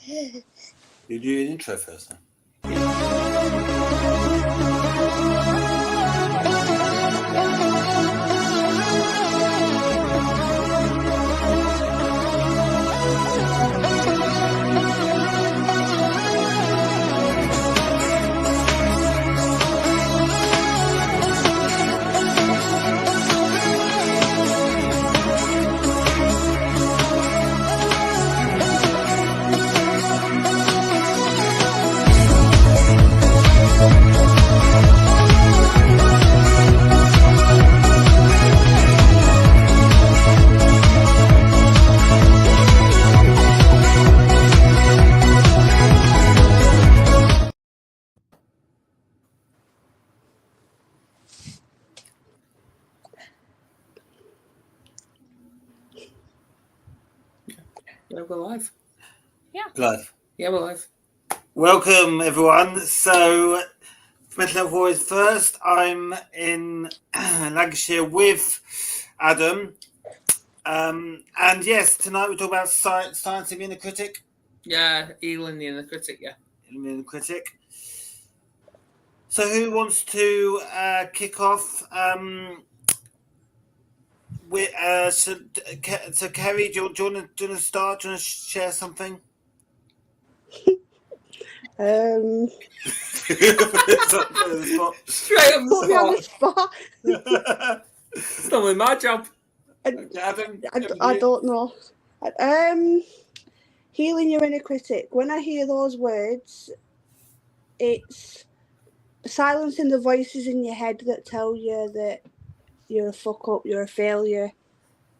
You do an intro first, then. Yeah, we're live. Live. Yeah, we're live. Welcome, everyone. So, Mental Health Voice first. I'm in Lancashire with Adam. And yes, tonight we're talking about science of the inner critic. Yeah, Elin the inner critic, yeah. The inner critic. So who wants to kick off? So Kerry, do you want to start? Do you want to share something? Straight up Put me on the spot. It's not really my job. Adam, I don't know. Healing your inner critic. When I hear those words, it's silencing the voices in your head that tell you that you're a fuck up, you're a failure,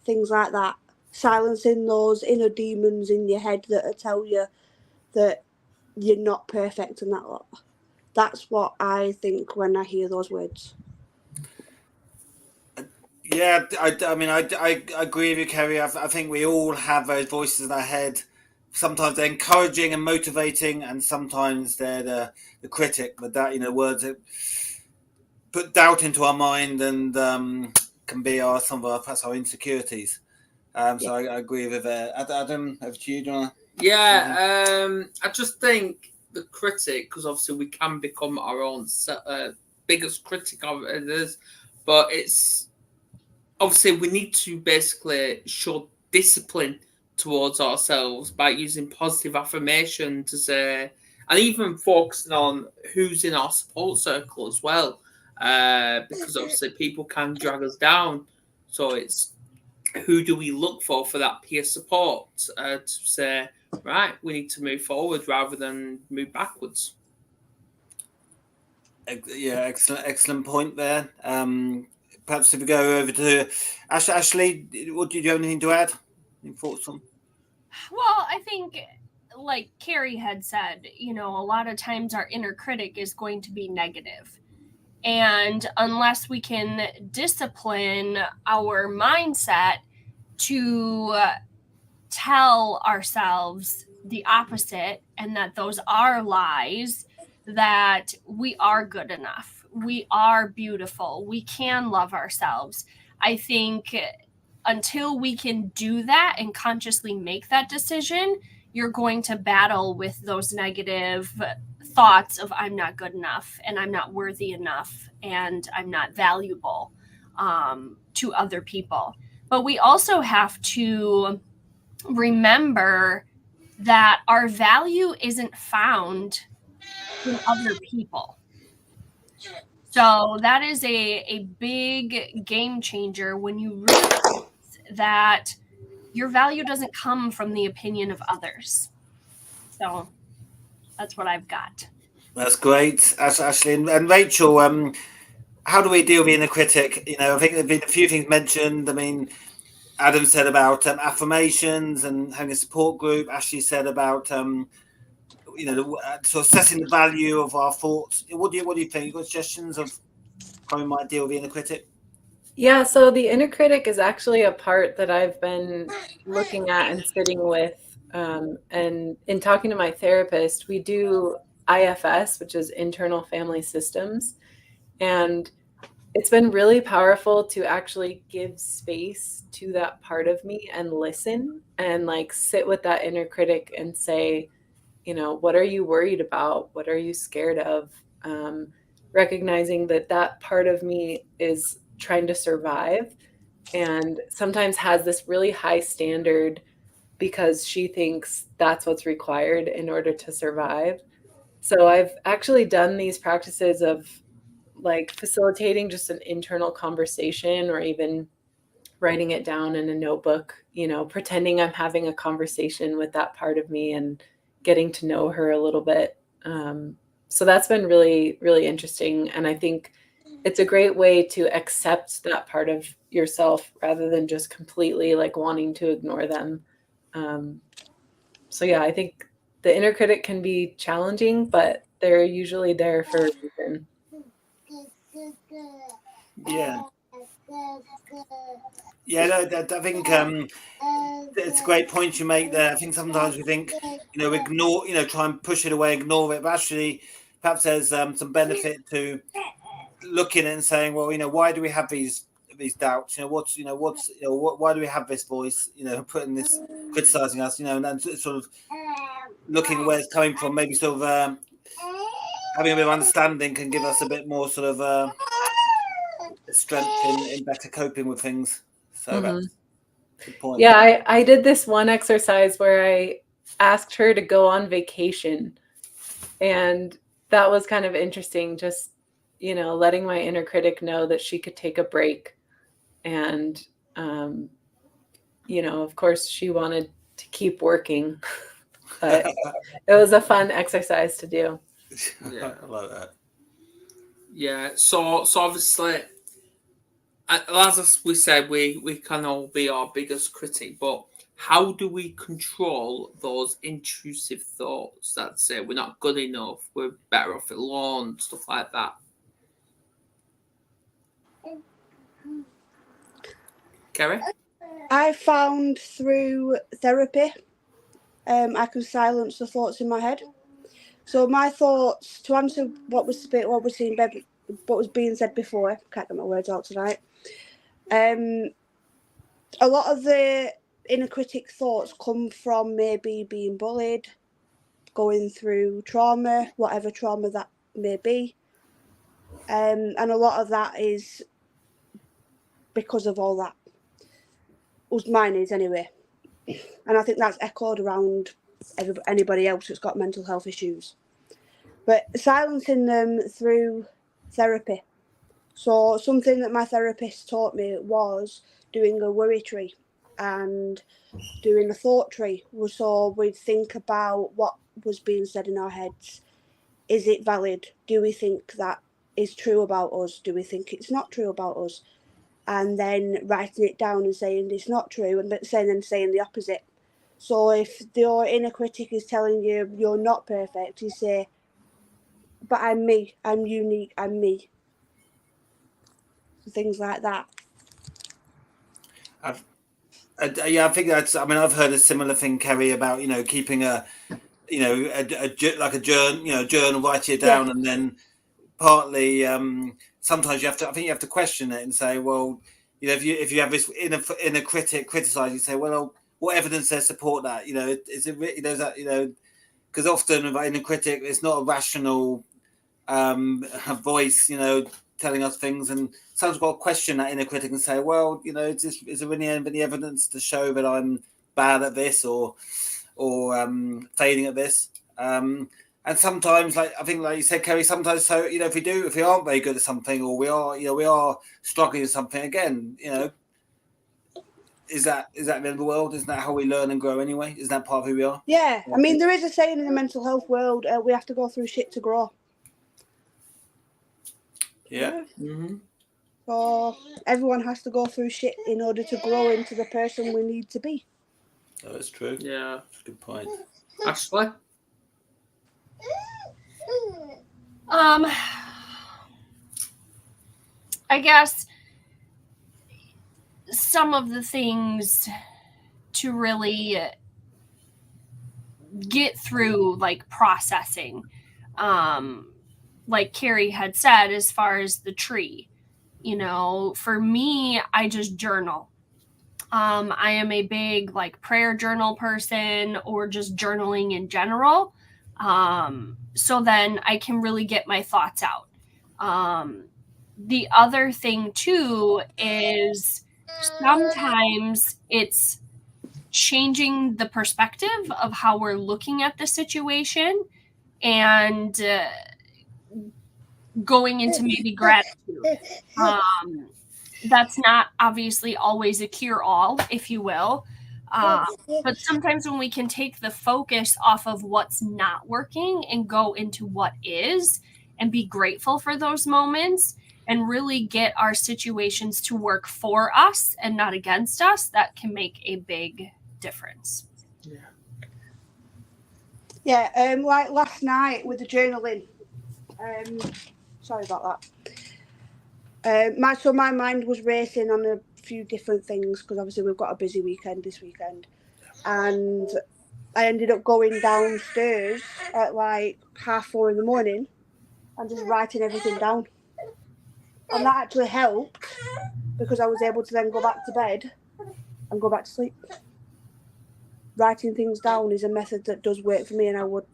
things like that. Silencing those inner demons in your head that tell you that you're not perfect and that lot. That's what I think when I hear those words. Yeah, I mean, I agree with you, Kerry. I think we all have those voices in our head. Sometimes they're encouraging and motivating, and sometimes they're the critic. But that, words that put doubt into our mind and can be some of our insecurities. So I agree with Adam. Over to you, do you wanna... Yeah, I just think the critic, because obviously we can become our own biggest critic of others, but it's obviously we need to basically show discipline towards ourselves by using positive affirmation to say, and even focusing on who's in our support circle as well, because obviously people can drag us down. So it's who do we look for that peer support to say, right, we need to move forward rather than move backwards. Yeah, excellent point there. Perhaps if we go over to Ashley, do you have anything to add? Any thoughts on? Well, I think, like Kerry had said, a lot of times our inner critic is going to be negative. And unless we can discipline our mindset to tell ourselves the opposite and that those are lies, that we are good enough, we are beautiful, we can love ourselves. I think until we can do that and consciously make that decision, you're going to battle with those negative thoughts of I'm not good enough and I'm not worthy enough and I'm not valuable to other people. But we also have to remember that our value isn't found in other people. So that is a big game changer when you realize that your value doesn't come from the opinion of others. So that's what I've got. That's great, Ashley. And Rachel, how do we deal with the inner critic? I think there have been a few things mentioned. I mean, Adam said about affirmations and having a support group. Ashley said about sort of assessing the value of our thoughts. What do you think? You got suggestions of how we might deal with the inner critic? Yeah, so the inner critic is actually a part that I've been looking at and sitting with. And in talking to my therapist, we do IFS, which is internal family systems. And it's been really powerful to actually give space to that part of me and listen and sit with that inner critic and say, what are you worried about? What are you scared of? Recognizing that part of me is trying to survive and sometimes has this really high standard because she thinks that's what's required in order to survive. So I've actually done these practices of like facilitating just an internal conversation or even writing it down in a notebook, pretending I'm having a conversation with that part of me and getting to know her a little bit. So that's been really, really interesting. And I think it's a great way to accept that part of yourself rather than just completely like wanting to ignore them. So yeah, I think the inner critic can be challenging, but they're usually there for a reason. Yeah. Yeah, no, I think it's a great point you make there. I think sometimes we think, ignore, try and push it away, ignore it, but actually, perhaps there's some benefit to looking at it and saying, well, why do we have these doubts? Why do we have this voice? Putting this, criticizing us, and then sort of looking where it's coming from. Maybe sort of having a bit of understanding can give us a bit more sort of strength in better coping with things. So that's a good point. Yeah, I did this one exercise where I asked her to go on vacation, and that was kind of interesting. Just letting my inner critic know that she could take a break, and of course she wanted to keep working, but it was a fun exercise to do. Yeah, I love that. Yeah, so obviously, as we said, we can all be our biggest critic, but how do we control those intrusive thoughts that say we're not good enough, we're better off alone, stuff like that? Kerry? I found through therapy, I can silence the thoughts in my head. So my thoughts, to answer what was being said before, can't get my words out tonight. A lot of the inner critic thoughts come from maybe being bullied, going through trauma, whatever trauma that may be. And a lot of that is because of all that. Mine is anyway. And I think that's echoed around anybody else that's got mental health issues. But silencing them through therapy. So something that my therapist taught me was doing a worry tree and doing a thought tree. So we'd think about what was being said in our heads. Is it valid? Do we think that is true about us? Do we think it's not true about us? And then writing it down and saying it's not true, and then saying the opposite. So if your inner critic is telling you you're not perfect, you say, but I'm me, I'm unique, I'm me. Things like that. I think that's. I mean, I've heard a similar thing, Kerry, about keeping a journal, write it down, and then partly sometimes you have to. I think you have to question it and say, well, if you have this inner critic criticize, you say, well, what evidence there support that? Is it really that because often with inner critic, it's not a rational voice, telling us things, and sometimes we've got to question that inner critic and say, well, is there really any evidence to show that I'm bad at this or failing at this? And sometimes, like you said, Kerry, sometimes if we aren't very good at something, or we are struggling with something, again, is that the end of the world? Isn't that how we learn and grow anyway? Isn't that part of who we are? Yeah, I mean, there is a saying in the mental health world, we have to go through shit to grow. Yeah. Mm-hmm. So everyone has to go through shit in order to grow into the person we need to be. Oh, that's true. Yeah. That's a good point. Ashley? I guess some of the things to really get through, like processing, like Kerry had said, as far as the tree, for me, I just journal. I am a big like prayer journal person, or just journaling in general. So then I can really get my thoughts out. The other thing too is sometimes it's changing the perspective of how we're looking at the situation and going into maybe gratitude. That's not obviously always a cure-all, if you will. But sometimes when we can take the focus off of what's not working and go into what is and be grateful for those moments and really get our situations to work for us and not against us, that can make a big difference. Yeah, like last night with the journaling. Sorry about that. My mind was racing on a few different things because obviously we've got a busy weekend this weekend, and I ended up going downstairs at like 4:30 in the morning and just writing everything down, and that actually helped because I was able to then go back to bed and go back to sleep. Writing things down is a method that does work for me, and I would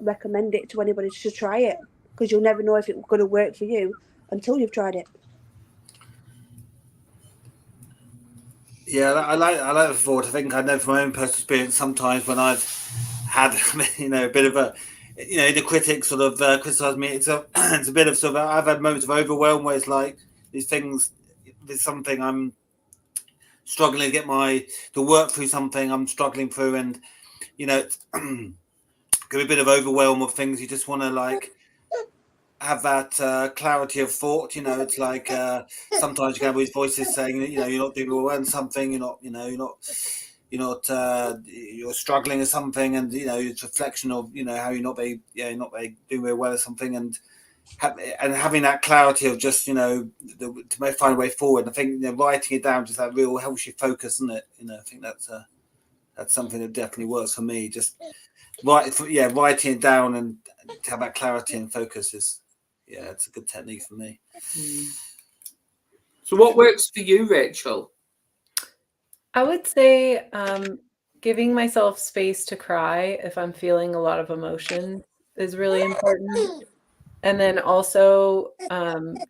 recommend it to anybody to try it, because you'll never know if it's going to work for you until you've tried it. Yeah, I like the thought. I think I know from my own personal experience sometimes when I've had a bit of a the critics sort of criticize me. It's a bit of sort of I've had moments of overwhelm where it's like these things. There's something I'm struggling to get to work through something I'm struggling through, and it's can be a bit of overwhelm of things. You just want to like have that clarity of thought. It's like sometimes you can have these voices saying that you're not doing well in something. You're struggling at something, and it's a reflection of how you're not very doing very well at something, and having that clarity of just to find a way forward. I think writing it down just that real helps you focus, isn't it? I think that's something that definitely works for me. Just writing it down and to have that clarity and focus is it's a good technique for me. So what works for you, Rachel? I would say giving myself space to cry if I'm feeling a lot of emotion is really important. And then also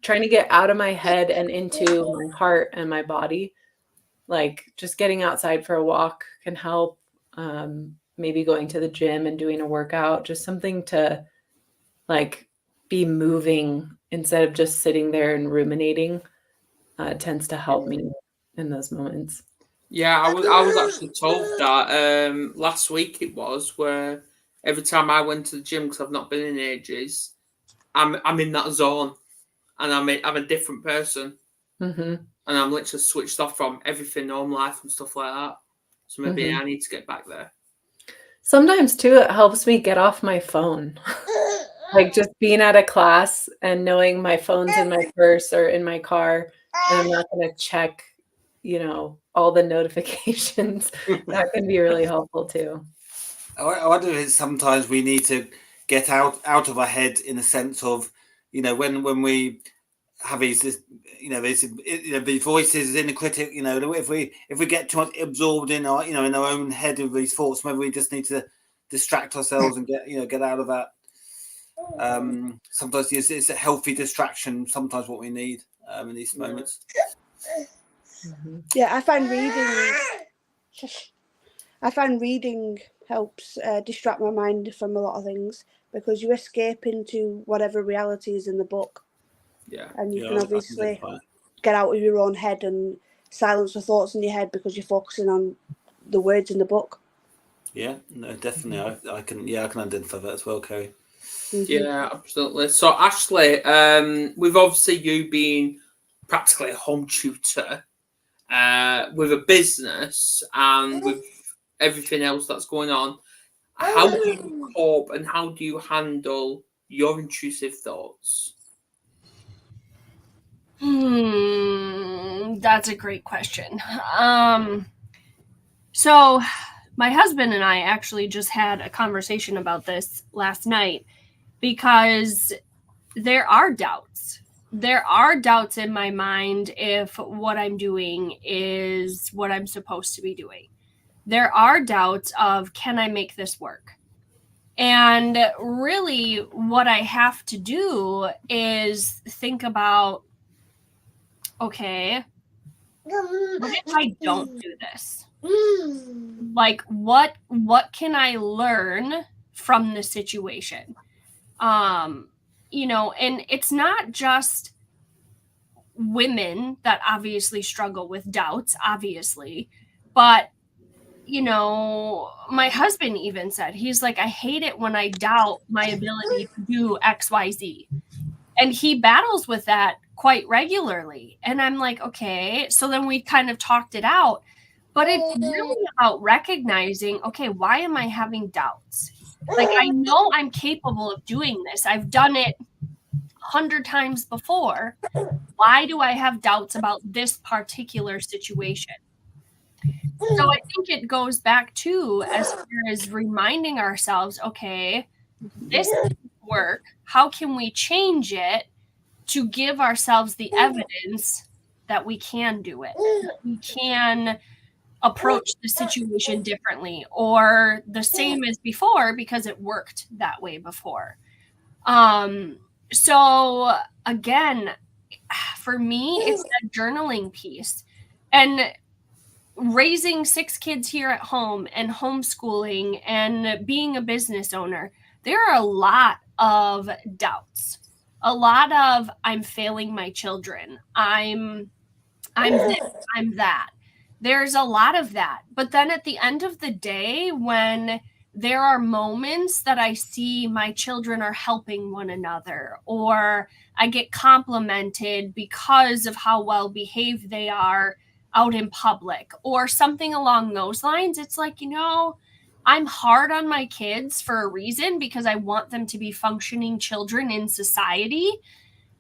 trying to get out of my head and into my heart and my body. Like just getting outside for a walk can help. Maybe going to the gym and doing a workout, just something to like be moving instead of just sitting there and ruminating tends to help me in those moments. Yeah, I was actually told that last week it was, where every time I went to the gym, because I've not been in ages, I'm in that zone, and I'm a different person, and I'm literally switched off from everything, home life and stuff like that. So maybe I need to get back there. Sometimes too, it helps me get off my phone. Like just being at a class and knowing my phone's in my purse or in my car, and I'm not going to check, all the notifications. That can be really helpful too. I wonder if sometimes we need to get out of our head in a sense of, when we have these voices in the critic, if we get too much absorbed in our in our own head of these thoughts, maybe we just need to distract ourselves and get out of that. Sometimes it's a healthy distraction. Sometimes what we need in these moments. Yeah, I find reading helps distract my mind from a lot of things, because you escape into whatever reality is in the book. Yeah, and you can obviously get out of your own head and silence the thoughts in your head because you're focusing on the words in the book. Yeah, no, definitely. I can identify that as well, Kerry. Yeah, absolutely. So, Ashley, with obviously you being practically a home tutor, with a business and with everything else that's going on, how do you cope and how do you handle your intrusive thoughts? That's a great question. So my husband and I actually just had a conversation about this last night, because there are doubts. There are doubts in my mind if what I'm doing is what I'm supposed to be doing. There are doubts of, can I make this work? And really, what I have to do is think about, okay, what if I don't do this? Like, what can I learn from the situation? You know, and it's not just women that obviously struggle with doubts, obviously, but you know, my husband even said, he's like, I hate it when I doubt my ability to do XYZ. And he battles with that quite regularly. And I'm like, okay. So then we kind of talked it out. But it's really about recognizing, okay, why am I having doubts? Like, I know I'm capable of doing this. I've done it 100 times before. Why do I have doubts about this particular situation? So I think it goes back to, as far as reminding ourselves, okay, this didn't work. How can we change it to give ourselves the evidence that we can do it? That we can approach the situation differently or the same as before because it worked that way before. So again, for me, it's that journaling piece. And raising 6 kids here at home and homeschooling and being a business owner, there are a lot of doubts. A lot of I'm failing my children. I'm this, I'm that. There's a lot of that. But then at the end of the day, when there are moments that I see my children are helping one another, or I get complimented because of how well behaved they are out in public, or something along those lines, it's like, you know, I'm hard on my kids for a reason because I want them to be functioning children in society.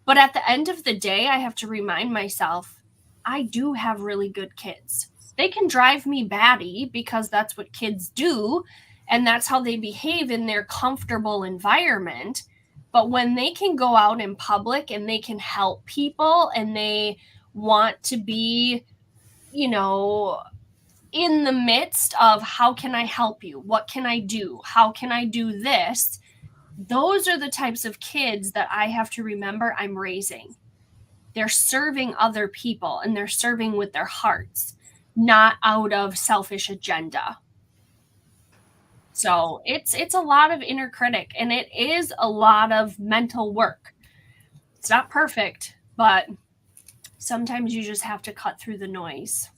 But at the end of the day, I have to remind myself, I do have really good kids. They can drive me batty because that's what kids do. And that's how they behave in their comfortable environment. But when they can go out in public and they can help people and they want to be, you know, in the midst of how can I help you? What can I do? How can I do this? Those are the types of kids that I have to remember I'm raising. They're serving other people and they're serving with their hearts, not out of selfish agenda. So it's a lot of inner critic, and it is a lot of mental work. It's not perfect, but sometimes you just have to cut through the noise.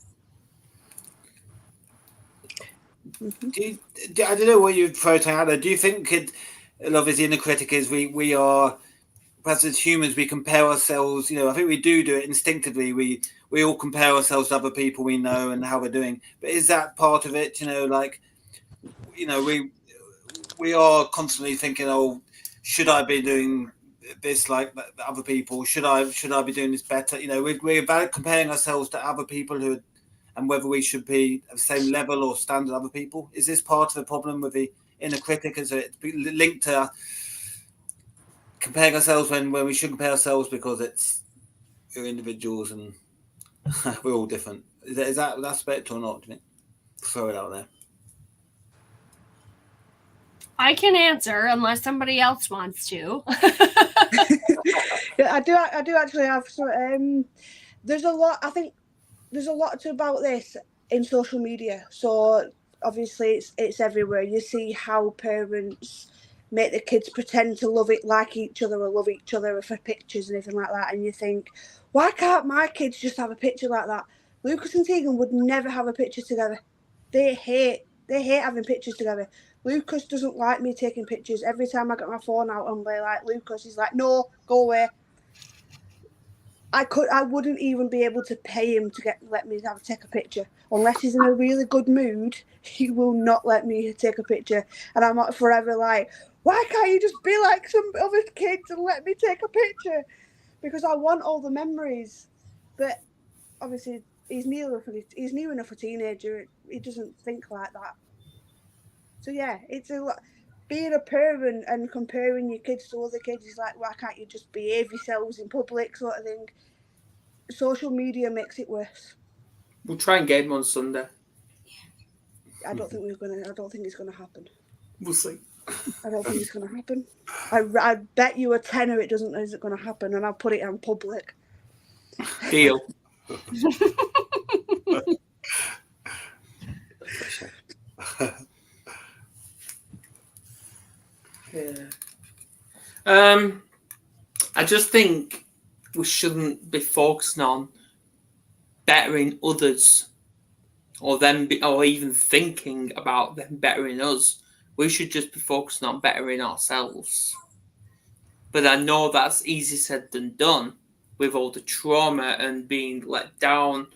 I don't know what you'd throw out there. Do you think a lot of his inner critic is we are, perhaps as humans, we compare ourselves, you know, I think we do it instinctively. We all compare ourselves to other people we know and how we're doing. But is that part of it? You know, like, you know, we are constantly thinking, oh, should I be doing this like other people? Should I be doing this better? You know, we're about comparing ourselves to other people who, and whether we should be at the same level or standard other people. Is this part of the problem with the inner critic? Is it linked to comparing ourselves when we shouldn't compare ourselves because we're individuals and we're all different? Is that an aspect or not? Do you think? Throw it out there. I can answer unless somebody else wants to. I do actually have some. There's a lot. I think there's a lot about this in social media. So obviously it's everywhere. You see how parents make the kids pretend to love it like each other or love each other for pictures and everything like that. And you think, why can't my kids just have a picture like that? Lucas and Tegan would never have a picture together. They hate having pictures together. Lucas doesn't like me taking pictures. Every time I get my phone out and play like Lucas, he's like, no, go away. I wouldn't even be able to pay him to let me take a picture. Unless he's in a really good mood, he will not let me take a picture. And I'm forever like, why can't you just be like some other kids and let me take a picture? Because I want all the memories. But obviously, he's new enough a teenager. He doesn't think like that. So yeah, it's a lot. Being a parent and comparing your kids to other kids is like, why can't you just behave yourselves in public, sort of thing. Social media makes it worse. We'll try and get him on Sunday. I don't think it's gonna happen. We'll see. I don't think it's going to happen. I bet you a tenner it isn't going to happen, and I'll put it on public. Deal. Yeah. I just think we shouldn't be focusing on bettering others, or even thinking about them bettering us. We should just be focusing on bettering ourselves. But I know that's easier said than done with all the trauma and being let down,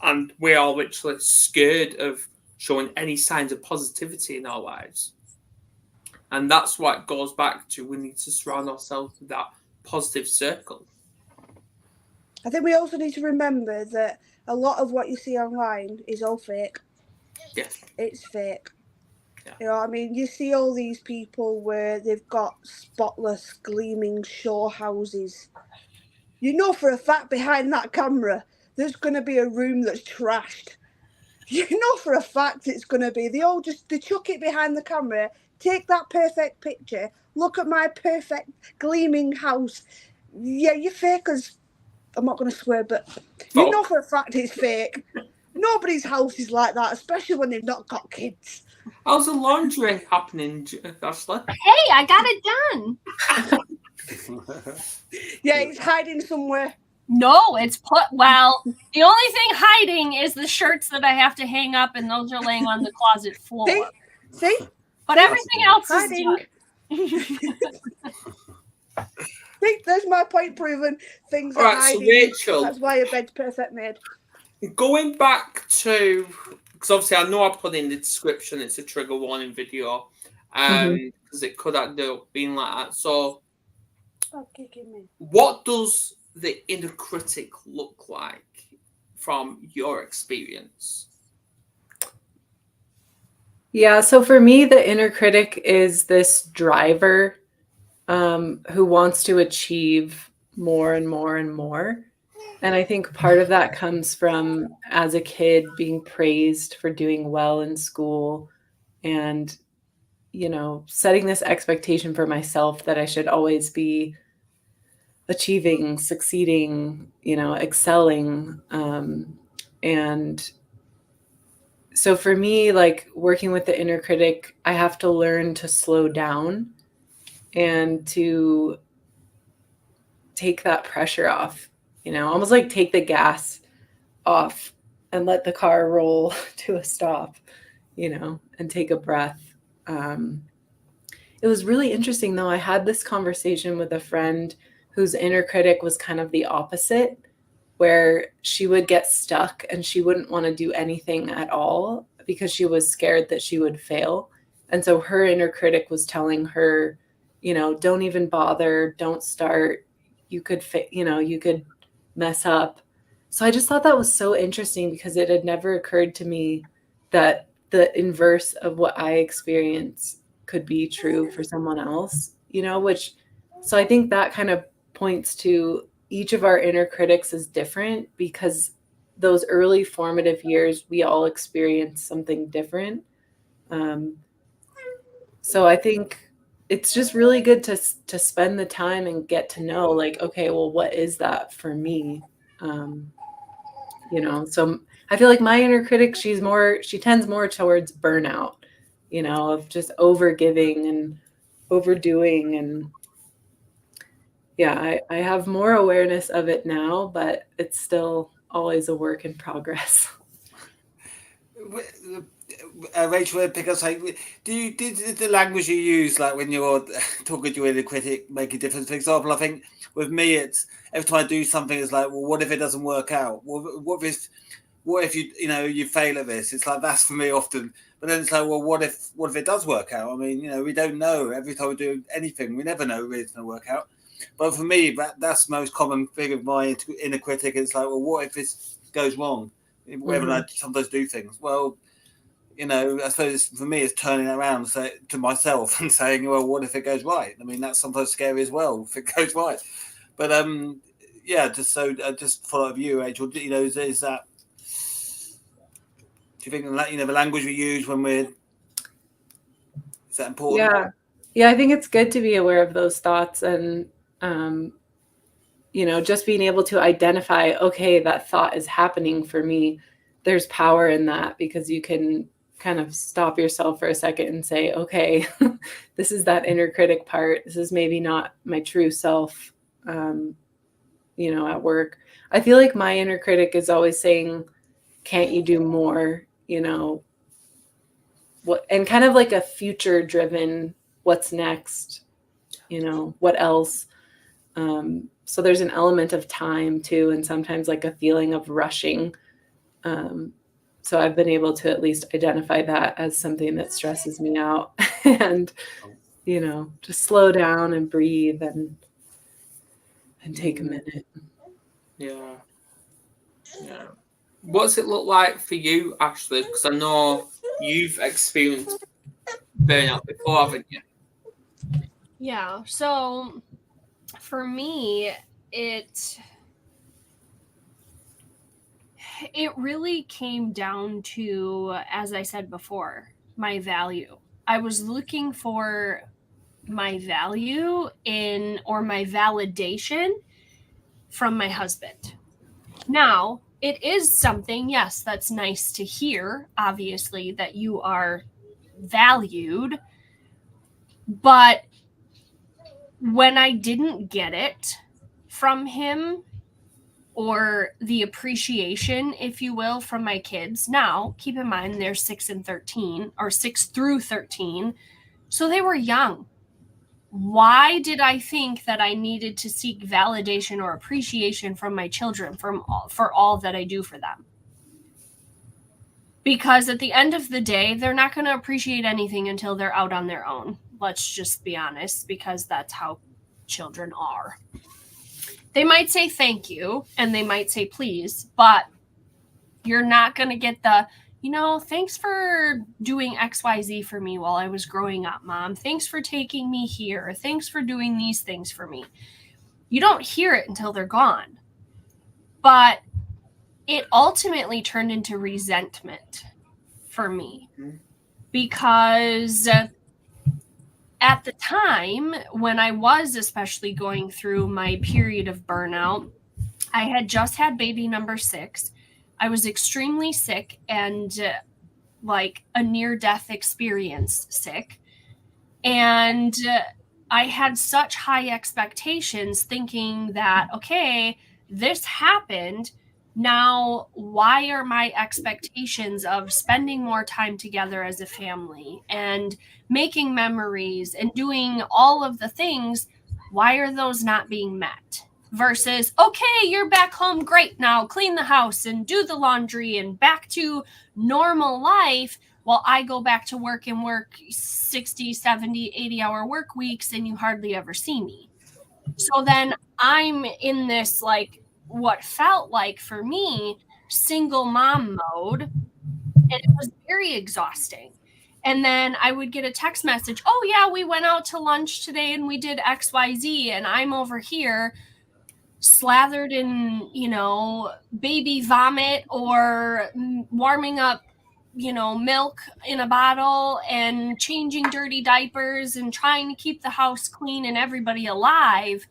and we are literally scared of showing any signs of positivity in our lives. And that's what it goes back to. We need to surround ourselves with that positive circle. I think we also need to remember that a lot of what you see online is all fake. Yes. It's fake. Yeah. You know what I mean? You see all these people where they've got spotless, gleaming shore houses. You know for a fact behind that camera, there's going to be a room that's trashed. You know for a fact it's going to be. They chuck it behind the camera, take that perfect picture, look at my perfect, gleaming house. Yeah, you're fakers. I'm not going to swear, but you know for a fact it's fake. Nobody's house is like that, especially when they've not got kids. How's the laundry happening, Ashley? Hey, I got it done. Yeah, it's hiding somewhere. No, it's put. Well, the only thing hiding is the shirts that I have to hang up, and those are laying on the closet floor. See? But everything else hiding. Is done. See, there's my point proven. Things All are right, hiding. so Rachel, that's why a bed's perfect made. Going back to, because obviously I know I put in the description it's a trigger warning video, because it could end up being like that. So, what does the inner critic look like from your experience? Yeah, so for me, the inner critic is this driver who wants to achieve more and more and more. And I think part of that comes from, as a kid, being praised for doing well in school and, you know, setting this expectation for myself that I should always be achieving, succeeding, you know, excelling. And so for me, like working with the inner critic, I have to learn to slow down and to take that pressure off, you know, almost like take the gas off and let the car roll to a stop, you know, and take a breath. It was really interesting though. I had this conversation with a friend whose inner critic was kind of the opposite, where she would get stuck and she wouldn't want to do anything at all because she was scared that she would fail. And so her inner critic was telling her, you know, don't even bother, don't start. You could, you could mess up. So I just thought that was so interesting because it had never occurred to me that the inverse of what I experience could be true for someone else, you know, so I think that kind of points to each of our inner critics is different because those early formative years, we all experience something different. So I think it's just really good to spend the time and get to know, like, okay, well, what is that for me? You know, so I feel like my inner critic, she tends more towards burnout, you know, of just over giving and overdoing. And yeah, I have more awareness of it now, but it's still always a work in progress. Rachel, because like, did the language you use, like when you're talking to your inner critic, make a difference? For example, I think with me, it's every time I do something, it's like, well, what if it doesn't work out? What if you fail at this? It's like that's for me often. But then it's like, well, what if it does work out? I mean, you know, we don't know. Every time we do anything, we never know if it's going to work out. But for me, that's the most common thing of my inner critic. It's like, well, what if this goes wrong? Whether I sometimes do things, well, you know, I suppose for me, it's turning around to myself and saying, well, what if it goes right? I mean, that's sometimes scary as well if it goes right. But yeah, just follow up you, Rachel. You know, is that? Do you think that, you know, the language we use when is that important? Yeah. Yeah, I think it's good to be aware of those thoughts and, just being able to identify, okay, that thought is happening for me. There's power in that because you can kind of stop yourself for a second and say, okay, this is that inner critic part. This is maybe not my true self, at work. I feel like my inner critic is always saying, can't you do more? What, and kind of like a future driven, what's next, what else? So there's an element of time too, and sometimes like a feeling of rushing. So I've been able to at least identify that as something that stresses me out and, just slow down and breathe and take a minute. Yeah. Yeah. What's it look like for you, Ashley? Because I know you've experienced burnout before, haven't you? Yeah. So for me, it really came down to, as I said before, my value. I was looking for my value or my validation from my husband. Now, it is something, yes, that's nice to hear, obviously, that you are valued. But when I didn't get it from him, or the appreciation, if you will, from my kids. Now, keep in mind, they're 6 and 13, or 6 through 13. So they were young. Why did I think that I needed to seek validation or appreciation from my children for all that I do for them? Because at the end of the day, they're not going to appreciate anything until they're out on their own. Let's just be honest, because that's how children are. They might say thank you and they might say please, but you're not going to get the, thanks for doing XYZ for me while I was growing up, Mom. Thanks for taking me here. Thanks for doing these things for me. You don't hear it until they're gone. But it ultimately turned into resentment for me because at the time when I was especially going through my period of burnout, I had just had baby number 6. I was extremely sick and like a near-death experience sick. And I had such high expectations thinking that, okay, this happened. Now, why are my expectations of spending more time together as a family and making memories and doing all of the things, why are those not being met? Versus, okay, you're back home, great, now clean the house and do the laundry and back to normal life while I go back to work and work 60, 70, 80-hour work weeks and you hardly ever see me. So then I'm in this, like, what felt like for me, single mom mode, and it was very exhausting. And then I would get a text message, oh yeah, we went out to lunch today and we did XYZ, and I'm over here slathered in, baby vomit or warming up, milk in a bottle and changing dirty diapers and trying to keep the house clean and everybody alive.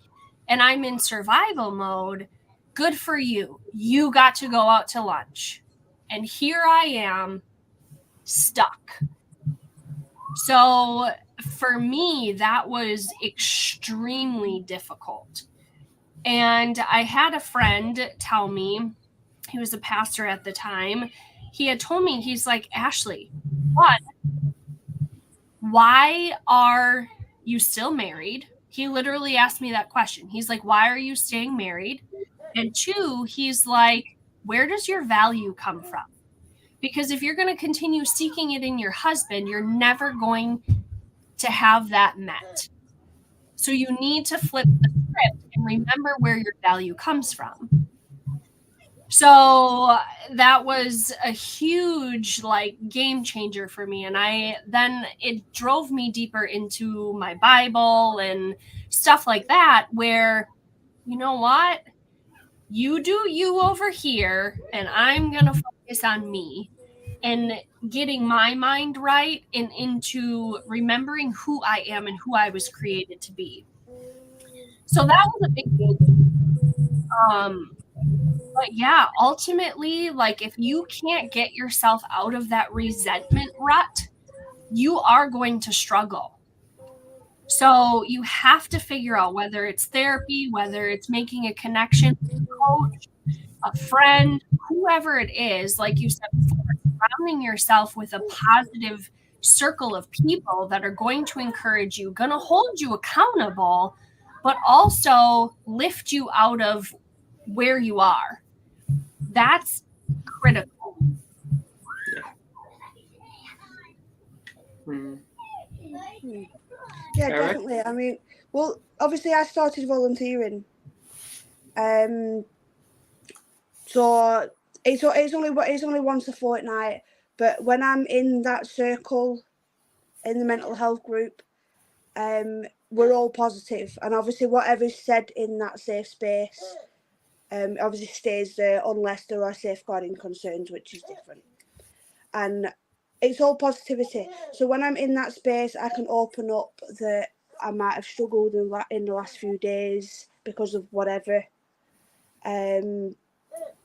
And I'm in survival mode. Good for you. You got to go out to lunch. And here I am stuck. So for me, that was extremely difficult. And I had a friend tell me, he was a pastor at the time, he had told me, he's like, Ashley, why are you still married? He literally asked me that question. He's like, why are you staying married? And 2, he's like, where does your value come from? Because if you're going to continue seeking it in your husband, you're never going to have that met. So you need to flip the script and remember where your value comes from. So that was a huge, game changer for me. And then it drove me deeper into my Bible and stuff like that, where, you know what? You do you over here, and I'm going to focus on me. and getting my mind right and into remembering who I am and who I was created to be. So that was a big thing. But yeah, ultimately, like if you can't get yourself out of that resentment rut, you are going to struggle. So you have to figure out whether it's therapy, whether it's making a connection with a coach, a friend, whoever it is, like you said before, surrounding yourself with a positive circle of people that are going to encourage you, going to hold you accountable, but also lift you out of where you are. That's critical. Yeah, Sarah? definitely. I mean, well, obviously I started volunteering. So it's only once a fortnight, but when I'm in that circle in the mental health group, we're all positive, and obviously whatever's said in that safe space obviously stays there unless there are safeguarding concerns, which is different. And it's all positivity. So when I'm in that space, I can open up that I might have struggled in the last few days because of whatever. And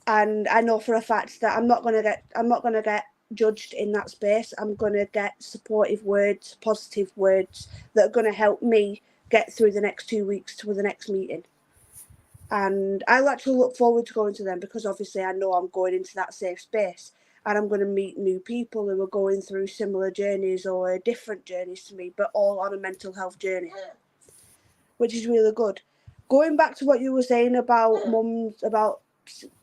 I know for a fact that I'm not gonna get judged in that space. I'm gonna get supportive words, positive words that are gonna help me get through the next 2 weeks to the next meeting. And I'll actually look forward to going to them because obviously I know I'm going into that safe space and I'm going to meet new people who are going through similar journeys or different journeys to me, but all on a mental health journey, which is really good. Going back to what you were saying about mums, about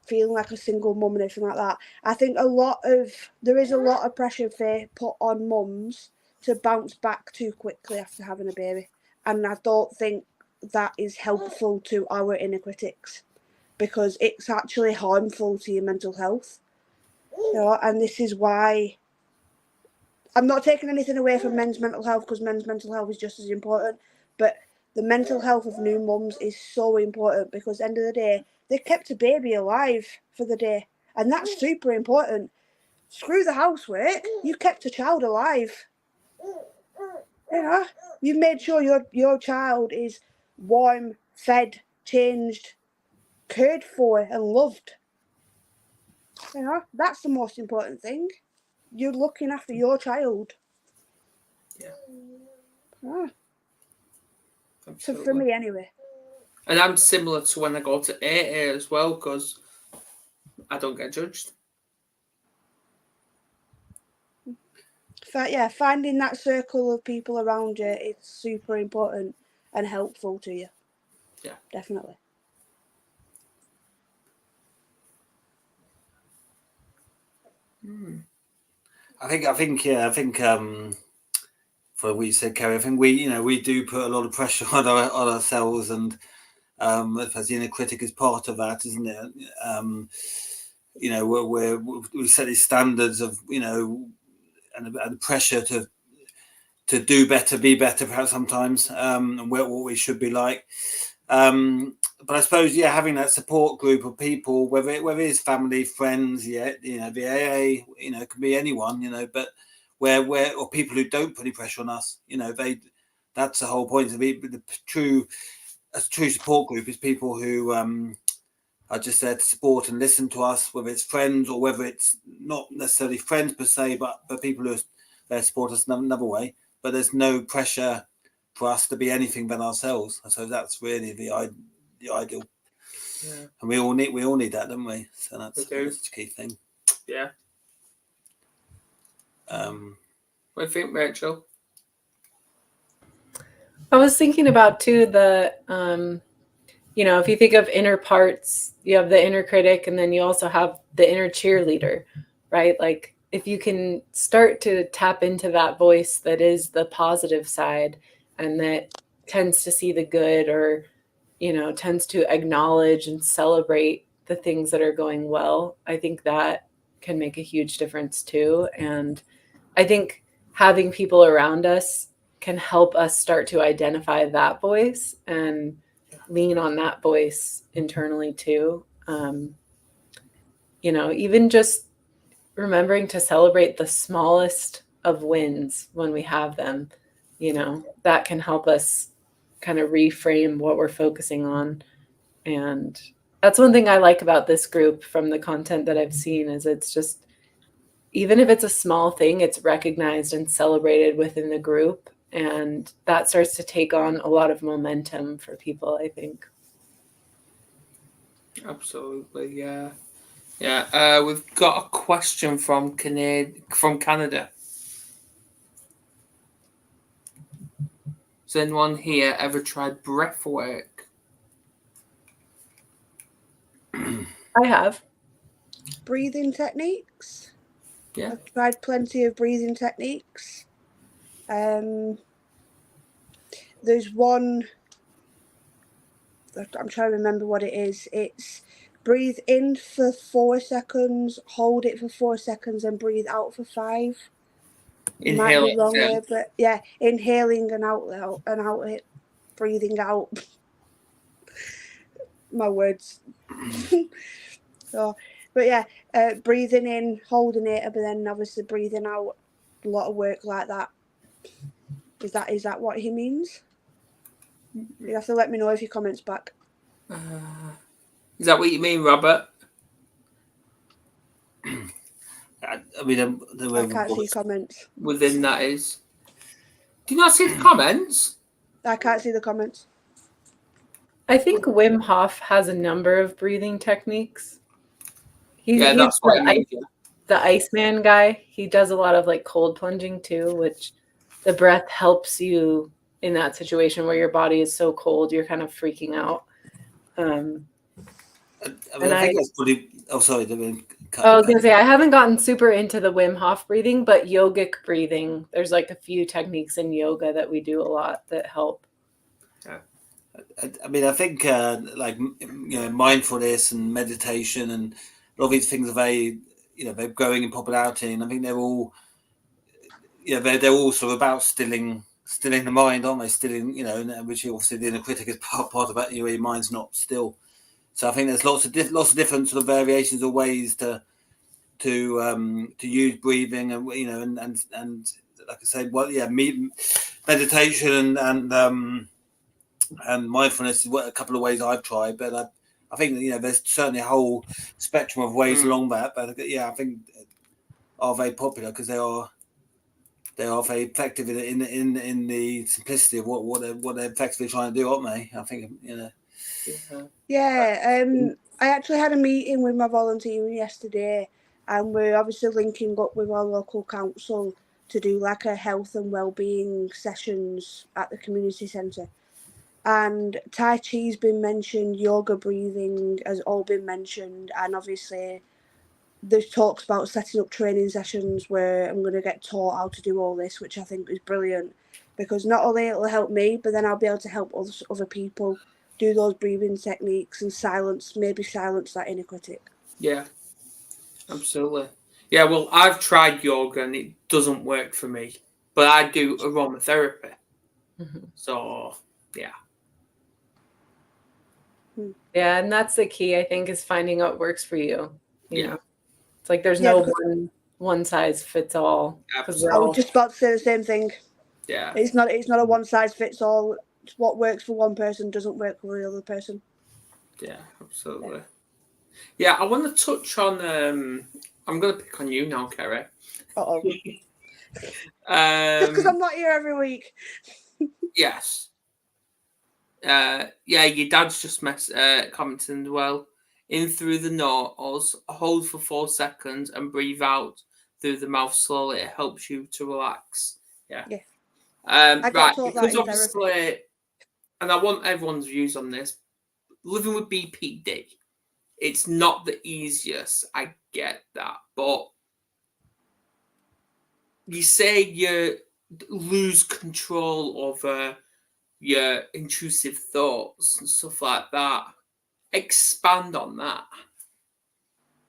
feeling like a single mum and everything like that, I think there is a lot of pressure put on mums to bounce back too quickly after having a baby, and I don't think that is helpful to our inner critics because it's actually harmful to your mental health. And this is why I'm not taking anything away from men's mental health, because men's mental health is just as important, but the mental health of new mums is so important because at the end of the day, they kept a baby alive for the day, and that's super important. Screw the housework, you kept a child alive. You've made sure your child is warm, fed, changed, cared for, and loved. That's the most important thing. You're looking after your child. Yeah. So for me, anyway. And I'm similar to when I go to AA as well because I don't get judged. Finding that circle of people around you is super important and helpful to you. Yeah, definitely. I think for what you said, Kerry, I think we do put a lot of pressure on ourselves, and as the inner critic is part of that, isn't it? We set these standards of and the pressure to do better, be better, perhaps sometimes, and what we should be like. But I suppose, having that support group of people, whether it's family, friends, the AA, it can be anyone, but where or people who don't put any pressure on us, that's the whole point. The true support group is people who are just there to support and listen to us, whether it's friends or whether it's not necessarily friends per se, but people who are there to support us another way. But there's no pressure for us to be anything but ourselves. So that's really the ideal. Yeah. And we all need that, don't we? So that's a key thing. Yeah. What do you think, Rachel? I was thinking about too if you think of inner parts, you have the inner critic, and then you also have the inner cheerleader, right? Like if you can start to tap into that voice that is the positive side and that tends to see the good, or tends to acknowledge and celebrate the things that are going well, I think that can make a huge difference too. And I think having people around us can help us start to identify that voice and lean on that voice internally too. Even just remembering to celebrate the smallest of wins when we have them, that can help us kind of reframe what we're focusing on. And that's one thing I like about this group from the content that I've seen is it's just, even if it's a small thing, it's recognized and celebrated within the group. And that starts to take on a lot of momentum for people, I think. Absolutely, yeah. Yeah, we've got a question from Canada. Has anyone here ever tried breath work? I have. Breathing techniques. Yeah. I've tried plenty of breathing techniques. There's one, I'm trying to remember what it is. It's breathe in for 4 seconds, hold it for 4 seconds, and breathe out for 5. Might be wrong there, but yeah, inhaling and out it, breathing out. My words. So, but yeah, breathing in, holding it, but then obviously breathing out. A lot of work like that. Is that what he means? You have to let me know if your comments back. Is that what you mean, Robert? I mean, I can't see comments. Within that is. Do you not see the comments? I can't see the comments. I think Wim Hof has a number of breathing techniques. That's what I mean. The Iceman guy. He does a lot of like cold plunging too, which the breath helps you in that situation where your body is so cold, you're kind of freaking out. I think that's pretty. Oh, sorry. I was going to say, I haven't gotten super into the Wim Hof breathing, but yogic breathing, there's like a few techniques in yoga that we do a lot that help. I mean, I think mindfulness and meditation and a lot of these things are very, they're growing in popularity, and I think they're all, they're all sort of about stilling the mind, aren't they? Stilling, which obviously the inner critic is part of that. Your mind's not still. So I think there's lots of different sort of variations or ways to use breathing, and and like I said, meditation and mindfulness is a couple of ways I've tried, but I think there's certainly a whole spectrum of ways along that. But I think are very popular because they are very effective in the simplicity of what they're effectively trying to do, aren't they? I think Yeah, I actually had a meeting with my volunteer yesterday, and we're obviously linking up with our local council to do like a health and wellbeing sessions at the community centre. And Tai Chi's been mentioned, yoga breathing has all been mentioned, and obviously there's talks about setting up training sessions where I'm going to get taught how to do all this, which I think is brilliant, because not only it'll help me, but then I'll be able to help other people do those breathing techniques and silence that inner critic. Yeah, absolutely. Yeah, well, I've tried yoga and it doesn't work for me, but I do aromatherapy. Mm-hmm. So, yeah. Yeah, and that's the key, I think, is finding what works for you. You know, it's like there's no one size fits all. I was just about to say the same thing. Yeah, it's not a one size fits all. What works for one person doesn't work for the other person. Yeah, absolutely. Yeah, I want to touch on. I'm going to pick on you now, Kerry. Just because I'm not here every week. Yes. Your dad's just commented as well. In through the nose, hold for 4 seconds and breathe out through the mouth slowly. It helps you to relax. Yeah. I got taught because that in obviously, therapy. and I want everyone's views on this. Living with BPD, it's not the easiest. I get that, but you say you lose control over your intrusive thoughts and stuff like that. Expand on that.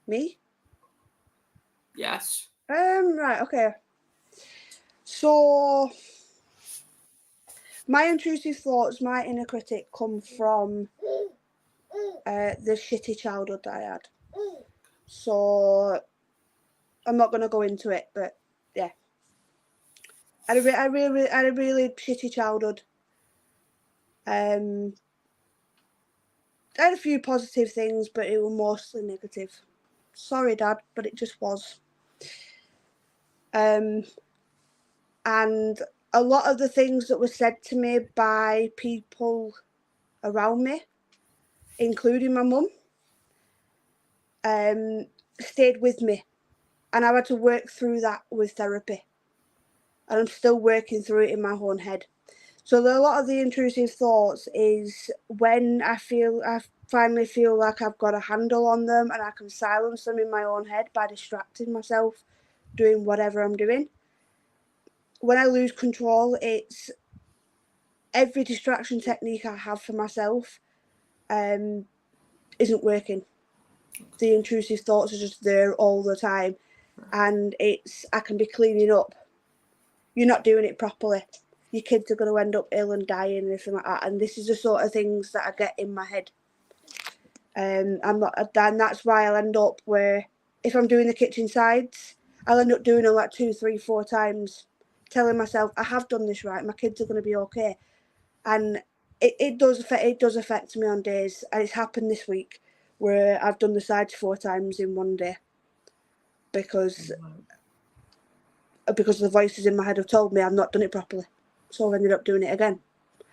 Me? Yes. Right, okay. So my intrusive thoughts, my inner critic come from the shitty childhood that I had. So I'm not going to go into it, but yeah. I had a really shitty childhood. I had a few positive things, but it was mostly negative. Sorry, Dad, but it just was. And a lot of the things that were said to me by people around me, including my mum, stayed with me. And I had to work through that with therapy. And I'm still working through it in my own head. So a lot of the intrusive thoughts is when I finally feel like I've got a handle on them and I can silence them in my own head by distracting myself, doing whatever I'm doing. When I lose control, it's every distraction technique I have for myself isn't working. The intrusive thoughts are just there all the time, and I can be cleaning up. You're not doing it properly. Your kids are going to end up ill and dying and everything like that. And this is the sort of things that I get in my head. And that's why I'll end up where, if I'm doing the kitchen sides, I'll end up doing them like 2, 3, 4 times, telling myself I have done this right. My kids are going to be okay. And it does affect me on days. And it's happened this week where I've done the sides 4 times in one day because the voices in my head have told me I've not done it properly. So I've ended up doing it again.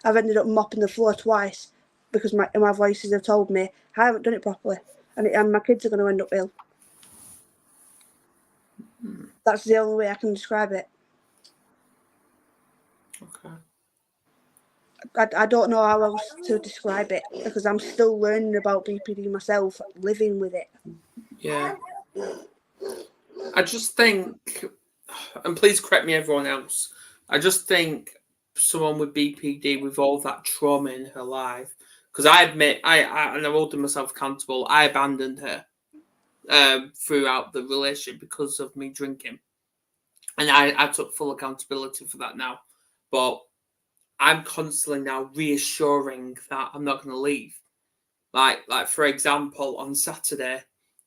I've ended up mopping the floor twice because my voices have told me I haven't done it properly, and my kids are going to end up ill. That's the only way I can describe it. Okay. I don't know how else to describe it because I'm still learning about BPD myself, living with it. Yeah. I just think, and please correct me everyone else, I just think someone with BPD with all that trauma in her life, because I admit, and I'm holding myself accountable, I abandoned her throughout the relationship because of me drinking. And I took full accountability for that now. But I'm constantly now reassuring that I'm not going to leave. Like for example, on Saturday,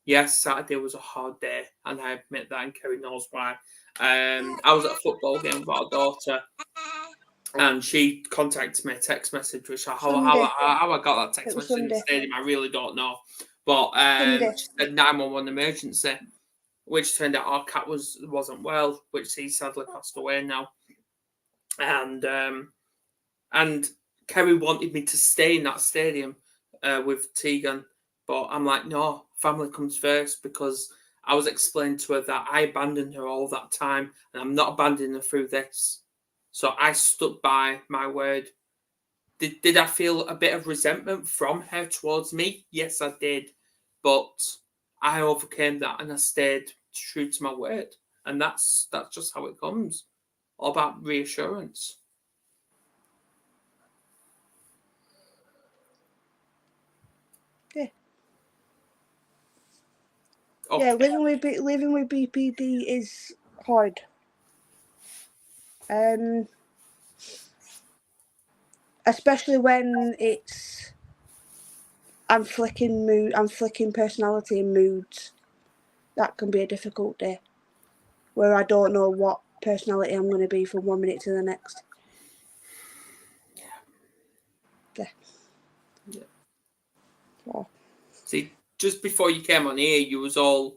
yes, Saturday was a hard day, and I admit that, and Kerry knows why. I was at a football game with our daughter, and she contacted me a text message, which how I got that text message in the stadium, I really don't know. But she said 911 emergency, which turned out our cat wasn't well, which he sadly passed away now. And Kerry wanted me to stay in that stadium with Tegan, but I'm like, no, family comes first, because I was explaining to her that I abandoned her all that time, and I'm not abandoning her through this. So I stood by my word. Did I feel a bit of resentment from her towards me? Yes, I did. But I overcame that, and I stayed true to my word. And that's just how it comes. All about reassurance. Yeah. Okay. Yeah, living with BPD is hard. Especially when I'm flicking personality and moods. That can be a difficult day, where I don't know what personality I'm going to be from one minute to the next. Yeah. Oh. See, just before you came on here, you was all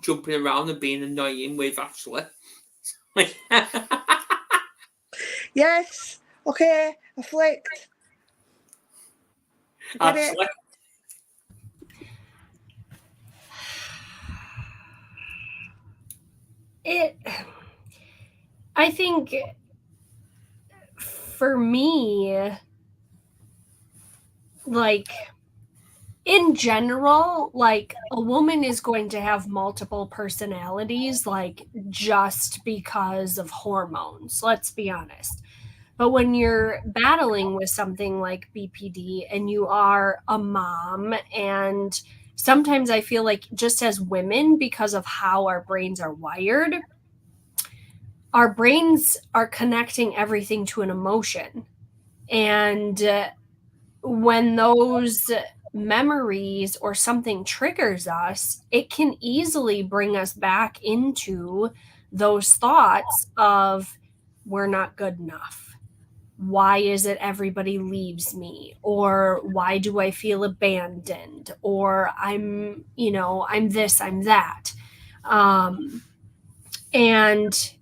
jumping around and being annoying with Ashley. Yes. Okay. I flicked. Ashley. I think for me, like, in general, like, a woman is going to have multiple personalities, like, just because of hormones, let's be honest. But when you're battling with something like BPD and you are a mom, and sometimes I feel like just as women, because of how our brains are wired, our brains are connecting everything to an emotion. And when those memories or something triggers us, it can easily bring us back into those thoughts of we're not good enough. Why is it everybody leaves me? Or why do I feel abandoned? Or I'm this, I'm that. And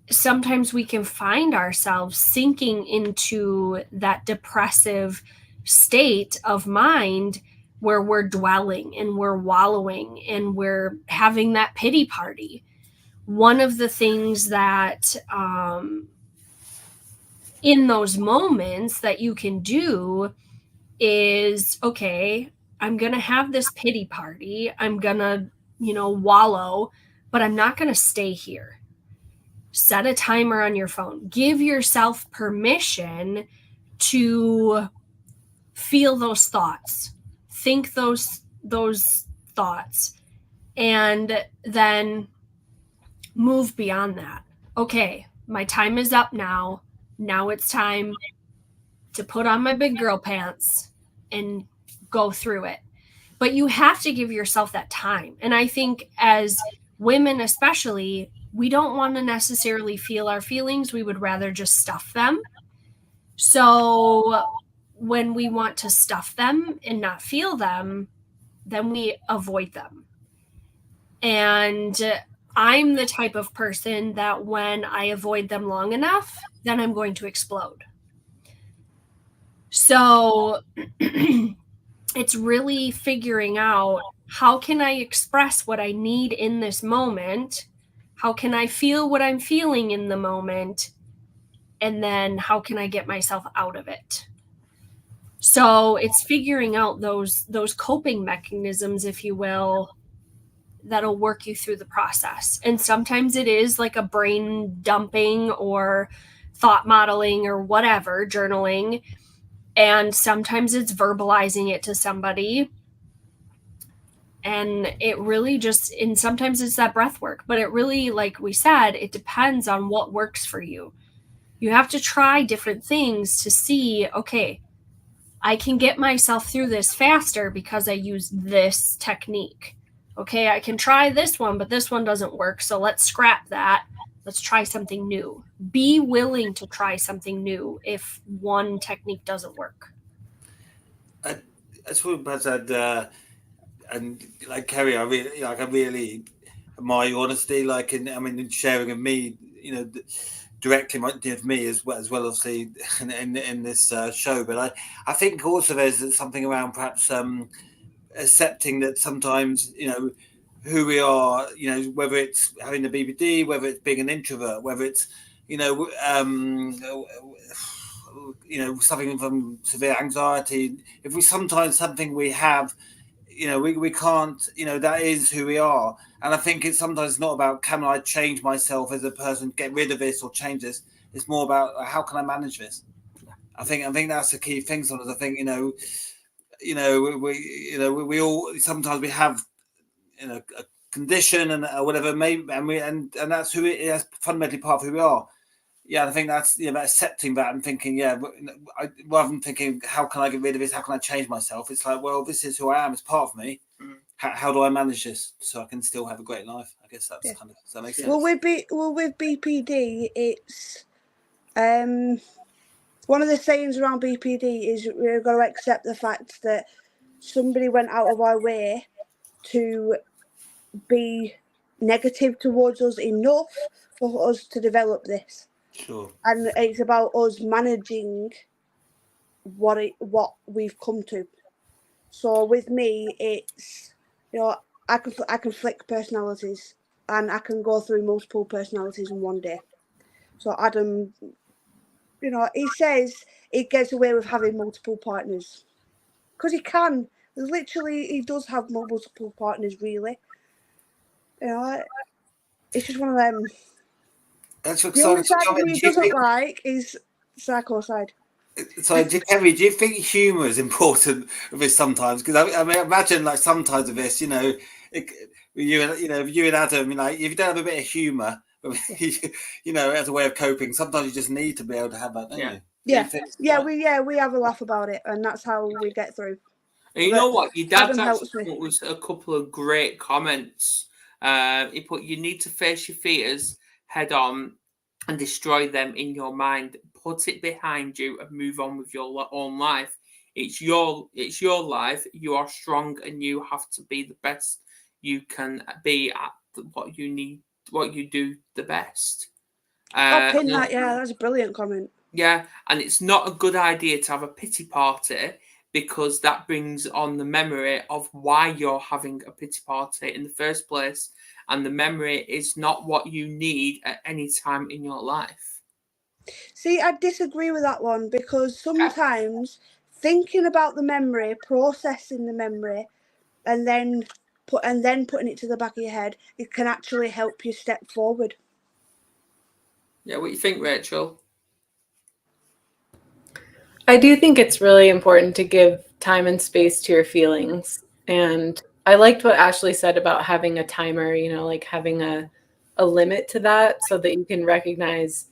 sometimes we can find ourselves sinking into that depressive state of mind where we're dwelling and we're wallowing and we're having that pity party. One of the things that in those moments that you can do is, okay, I'm going to have this pity party. I'm going to, wallow, but I'm not going to stay here. Set a timer on your phone. Give yourself permission to feel those thoughts. Think those thoughts, and then move beyond that. Okay, my time is up now. Now it's time to put on my big girl pants and go through it. But you have to give yourself that time. And I think as women especially, we don't want to necessarily feel our feelings. We would rather just stuff them. So when we want to stuff them and not feel them, then we avoid them. And I'm the type of person that when I avoid them long enough, then I'm going to explode. So it's really figuring out, how can I express what I need in this moment? How can I feel what I'm feeling in the moment? And then how can I get myself out of it? So it's figuring out those coping mechanisms, if you will, that'll work you through the process. And sometimes it is like a brain dumping or thought modeling or whatever, journaling. And sometimes it's verbalizing it to somebody. And it really just, and sometimes it's that breath work, but it really, like we said, it depends on what works for you. You have to try different things to see, okay, I can get myself through this faster because I use this technique. Okay, I can try this one, but this one doesn't work. So let's scrap that. Let's try something new. Be willing to try something new if one technique doesn't work. That's what Baz said, and like Kerry, I really admire your honesty. In sharing of me, directly with me as well, obviously in this show. But I think also there's something around perhaps accepting that sometimes who we are, whether it's having the BPD, whether it's being an introvert, whether it's suffering from severe anxiety. If we sometimes something we have, we can't, that is who we are. And I think it's sometimes not about, can I change myself as a person, get rid of this or change this. It's more about, how can I manage this? I think that's the key thing. Sometimes I think, we all, sometimes we have, a condition and whatever, maybe, and that's who it is, fundamentally part of who we are. Yeah, I think that's about accepting that and thinking, rather than thinking, how can I get rid of this? How can I change myself? It's like, well, this is who I am. It's part of me. Mm. How do I manage this so I can still have a great life? I guess that's kind of, does that make sense? Well, with BPD, it's one of the sayings around BPD is we're going to accept the fact that somebody went out of our way to be negative towards us enough for us to develop this. Sure. And it's about us managing what we've come to. So with me, it's I can flick personalities, and I can go through multiple personalities in one day. So Adam, he says he gets away with having multiple partners because he can. Literally, he does have multiple partners. Really, it's just one of them. That's the only side of me he doesn't like is psycho side. So, Kerry, do you think humour is important with this sometimes? Because I imagine, like, sometimes of this, you and Adam, if you don't have a bit of humour, as a way of coping, sometimes you just need to be able to have that, don't you? We have a laugh about it, and that's how we get through. And you know what? Your dad's Adam helps actually me. put was a couple of great comments. He put, "You need to face your fears head on and destroy them in your mind. Put it behind you and move on with your own life. It's your life. You are strong, and you have to be the best you can be at what you do the best." I'll pin that. Yeah, that's a brilliant comment. Yeah, and it's not a good idea to have a pity party, because that brings on the memory of why you're having a pity party in the first place, and the memory is not what you need at any time in your life. See, I disagree with that one, because sometimes thinking about the memory, processing the memory, and then putting it to the back of your head, it can actually help you step forward. Yeah, what do you think, Rachel? I do think it's really important to give time and space to your feelings. And I liked what Ashley said about having a timer, like having a limit to that, so that you can recognize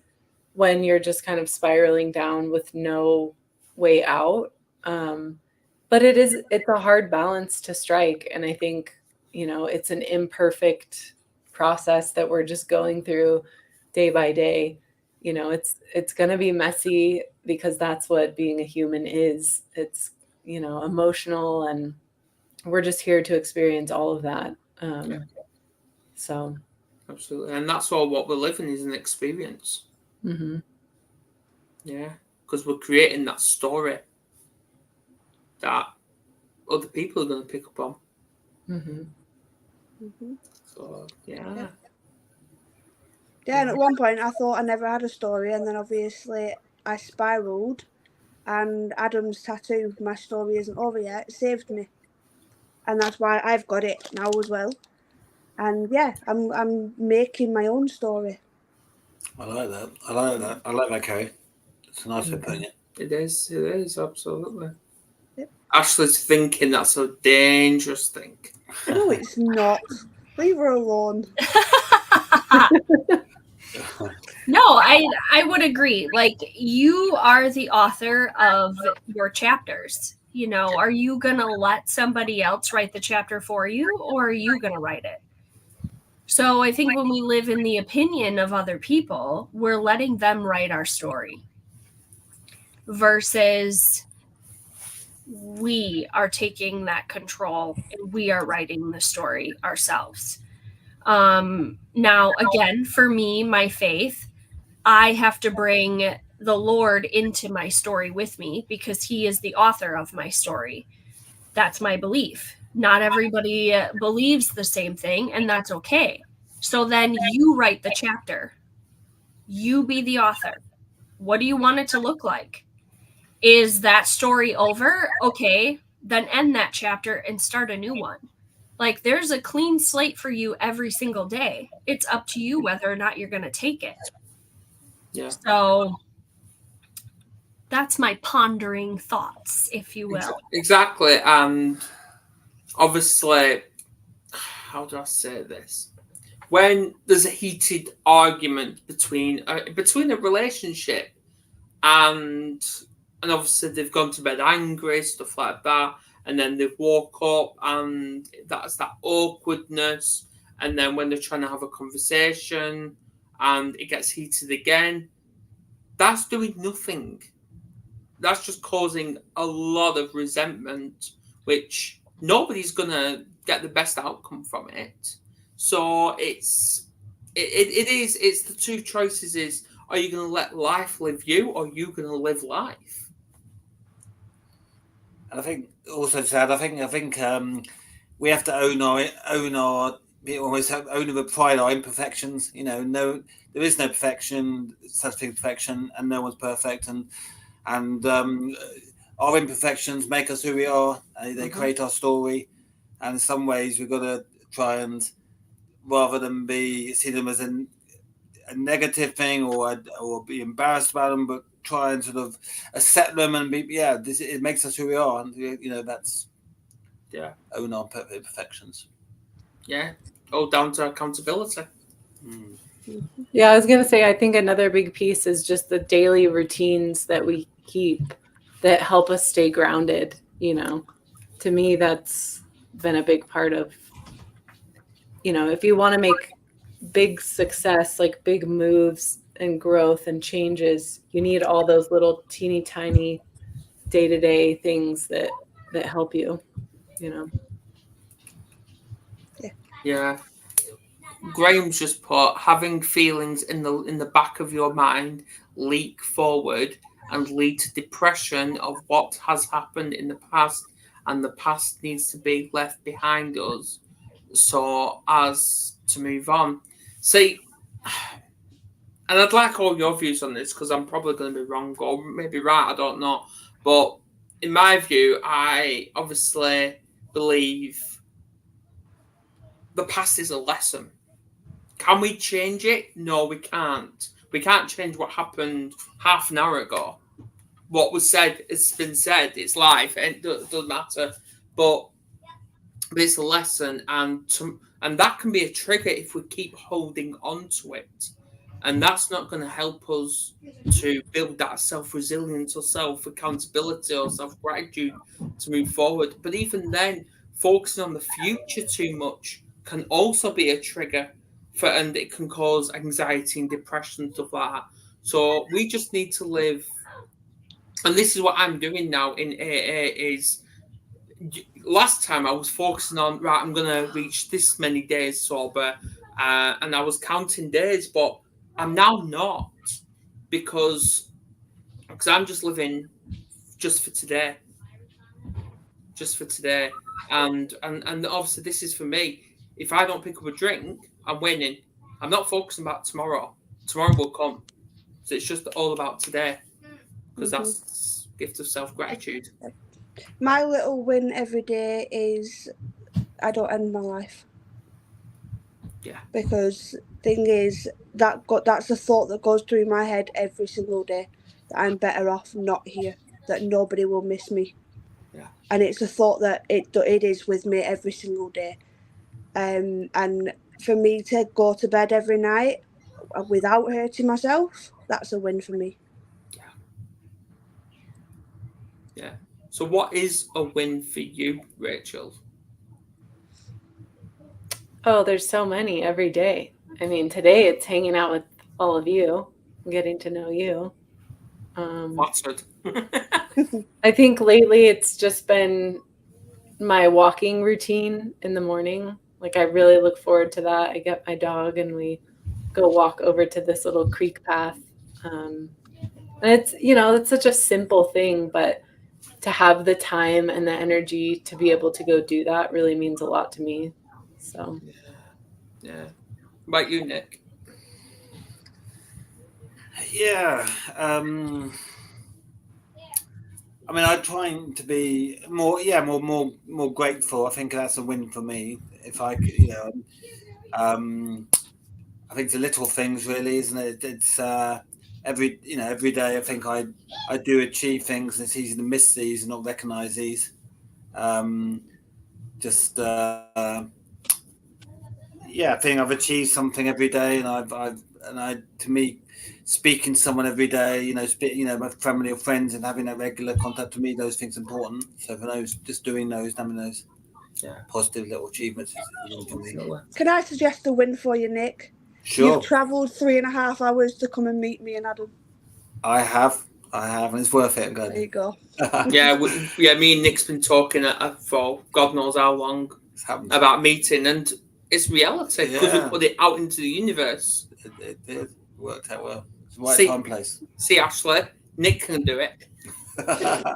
when you're just kind of spiraling down with no way out. But it's a hard balance to strike. And I think, it's an imperfect process that we're just going through day by day. It's going to be messy, because that's what being a human is. It's, emotional, and we're just here to experience all of that. So. Absolutely. And that's all what we're living is an experience. Mm-hmm. Yeah, because we're creating that story that other people are going to pick up on. Mm-hmm. Mm-hmm. So, yeah. Yeah, and at one point I thought I never had a story, and then obviously I spiraled, and Adam's tattoo, "My story isn't over yet," saved me, and that's why I've got it now as well. And yeah, I'm making my own story. I like that. I like that, Kerry. It's a nice way of putting it. It is, absolutely. Yep. Ashley's thinking that's a dangerous thing. No, it's not. Leave her alone. No, I would agree. Like, you are the author of your chapters. Are you going to let somebody else write the chapter for you, or are you going to write it? So I think when we live in the opinion of other people, we're letting them write our story, versus we are taking that control and we are writing the story ourselves. Now, again, for me, my faith, I have to bring the Lord into my story with me, because he is the author of my story. That's my belief. Not everybody believes the same thing, and that's okay. So then you write the chapter. You be the author. What do you want it to look like? Is that story over? Okay, then end that chapter and start a new one. Like, there's a clean slate for you every single day. It's up to you whether or not you're going to take it. Yeah. So that's my pondering thoughts, if you will. Exactly. And obviously, how do I say this? When there's a heated argument between a relationship, and obviously they've gone to bed angry, stuff like that, and then they've woke up, and that's that awkwardness. And then when they're trying to have a conversation and it gets heated again, that's doing nothing. That's just causing a lot of resentment, which nobody's going to get the best outcome from it. So it's the two choices is, are you going to let life live you, or are you going to live life? And I think also, Chad, I think we have to own our we always have own with pride our imperfections. No, there is no perfection, such thing as perfection, and no one's perfect, and our imperfections make us who we are. They create our story, and in some ways we've got to try and, rather than see them as a negative thing or be embarrassed about them, but try and sort of accept them and it makes us who we are, and that's own our imperfections. Yeah, all down to accountability. Yeah, I was going to say, I think another big piece is just the daily routines that we keep that help us stay grounded. to me, that's been a big part of, if you want to make big success, like big moves and growth and changes, you need all those little teeny tiny day-to-day things that help you. Yeah. Graham's just put, having feelings in the back of your mind leak forward and lead to depression of what has happened in the past, and the past needs to be left behind us so as to move on. See, and I'd like all your views on this, because I'm probably going to be wrong or maybe right, I don't know. But in my view, I obviously believe the past is a lesson. Can we change it? No, we can't. We can't change what happened half an hour ago. What was said, it's been said. It's life. It doesn't matter. But it's a lesson, and that can be a trigger if we keep holding on to it. And that's not going to help us to build that self-resilience or self-accountability or self-gratitude to move forward. But even then, focusing on the future too much can also be a trigger and it can cause anxiety and depression and stuff like that. So we just need to live, and this is what I'm doing now in AA is, last time I was focusing on, right, I'm going to reach this many days sober, and I was counting days, but I'm now not, because I'm just living just for today. And obviously this is for me. If I don't pick up a drink, I'm winning. I'm not focusing about tomorrow. Tomorrow will come. So it's just all about today, because that's gift of self-gratitude. My little win every day is I don't end my life. Yeah. Because thing is, that's the thought that goes through my head every single day, that I'm better off not here, that nobody will miss me. Yeah. And it's a thought that it is with me every single day. And for me to go to bed every night without hurting myself, that's a win for me. Yeah. So what is a win for you, Rachel? Oh, there's so many every day. I mean, today it's hanging out with all of you, getting to know you. Flattered. I think lately it's just been my walking routine in the morning. Like, I really look forward to that. I get my dog and we go walk over to this little creek path. And it's, it's such a simple thing, but to have the time and the energy to be able to go do that really means a lot to me. So, yeah. What about you, Nick? Yeah. I mean, I'm trying to be more grateful. I think that's a win for me. If I could, I think the little things, really, isn't it? It's every day. I think I do achieve things, and it's easy to miss these and not recognise these. I think I've achieved something every day, and to me, speaking to someone every day, my family or friends, and having that regular contact, to me, those things are important. So for those, just doing those, having those positive little achievements is for me. Can I suggest a win for you, Nick? Sure. You've travelled 3.5 hours to come and meet me and Adam. I have, and it's worth it. I'm glad. There you go. Me and Nick's been talking for God knows how long about meeting, and it's reality because we put it out into the universe. It did. Worked out well. It's the right time, place. See, Ashley, Nick can do it.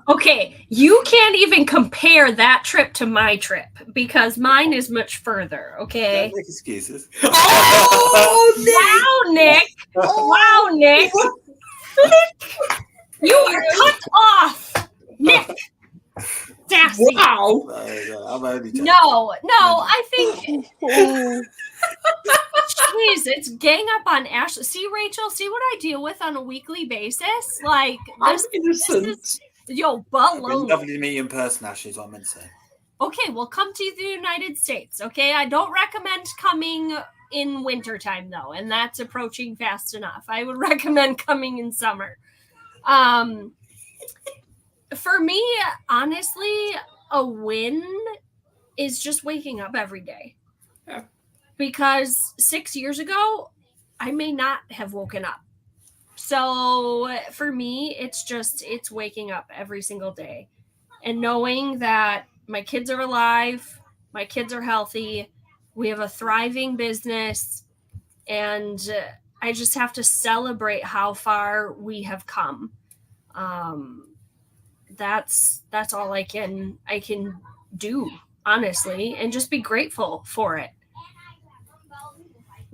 Okay, you can't even compare that trip to my trip because mine is much further. Okay. Don't make excuses. Wow, Nick! Wow, Nick! You are cut off, Nick. Sassy. Wow. I'm only joking. No, I think. Jeez, it's gang up on Ashley. See, Rachel, see what I deal with on a weekly basis? Like, this is baloney. Lovely to meet you in person, Ashley, is what I meant to say. Okay, well, come to the United States, okay? I don't recommend coming in wintertime, though, and that's approaching fast enough. I would recommend coming in summer. For me, honestly, a win is just waking up every day. Yeah. Because 6 years ago, I may not have woken up. So for me, it's waking up every single day and knowing that my kids are alive, my kids are healthy, we have a thriving business, and I just have to celebrate how far we have come. That's all I can do, honestly, and just be grateful for it.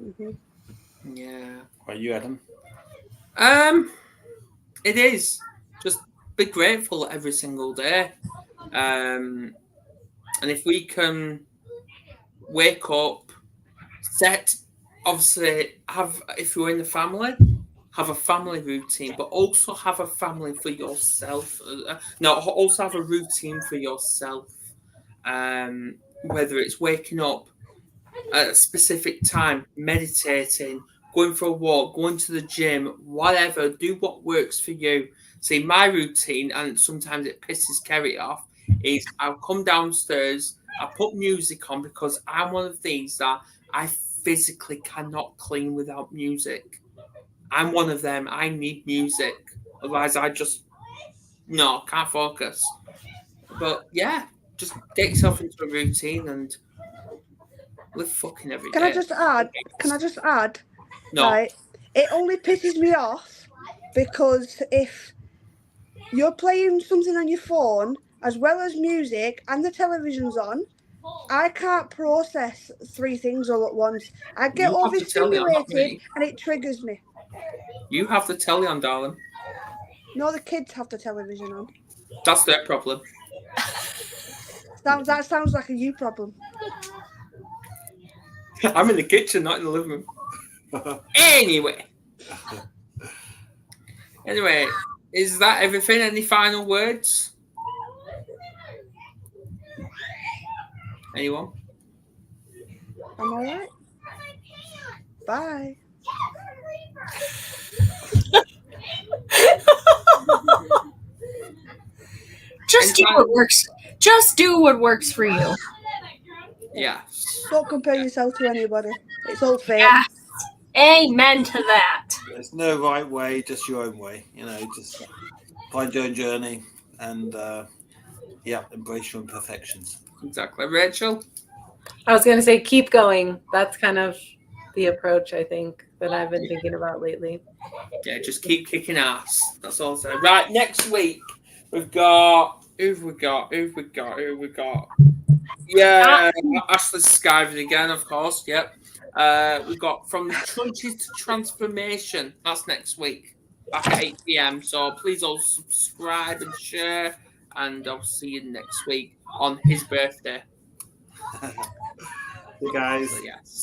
Mm-hmm. Yeah. Are you, Adam? It is just be grateful every single day. And if we can wake up, obviously if you're in the family, have a family routine, but also have a family for yourself. Also have a routine for yourself. Whether it's waking up at a specific time, meditating, going for a walk, going to the gym, whatever, do what works for you. See, my routine, and sometimes it pisses Kerry off, is I'll come downstairs, I put music on because I'm one of these that I physically cannot clean without music. I'm one of them. I need music. Otherwise, I just, can't focus. But yeah, just get yourself into a routine and live fucking every day. Can I just add? No. Right, it only pisses me off because if you're playing something on your phone as well as music and the television's on, I can't process 3 things all at once. I get You have the telly on, not overstimulated me. and it triggers me. You have the telly on, darling. No, the kids have the television on. That's their problem. That sounds like a you problem. I'm in the kitchen, not in the living room. Anyway, is that everything? Any final words? Anyone? I'm all right. Bye. Just do what works. Just do what works for you. Yeah. Don't compare yourself to anybody. It's all fair. Yes. Amen to that. There's no right way, just your own way. Just find your own journey and embrace your imperfections. Exactly. Rachel? I was going to say, keep going. That's kind of the approach, I think, that I've been thinking about lately. Yeah, just keep kicking ass. That's all I'm saying. Right, next week, we've got... Who've we got? Yeah, Ashley Skyvin again, of course. Yep. We've got From the Trunches to Transformation. That's next week, back at 8 p.m. So please all subscribe and share, and I'll see you next week on his birthday. Hey guys. So, yes.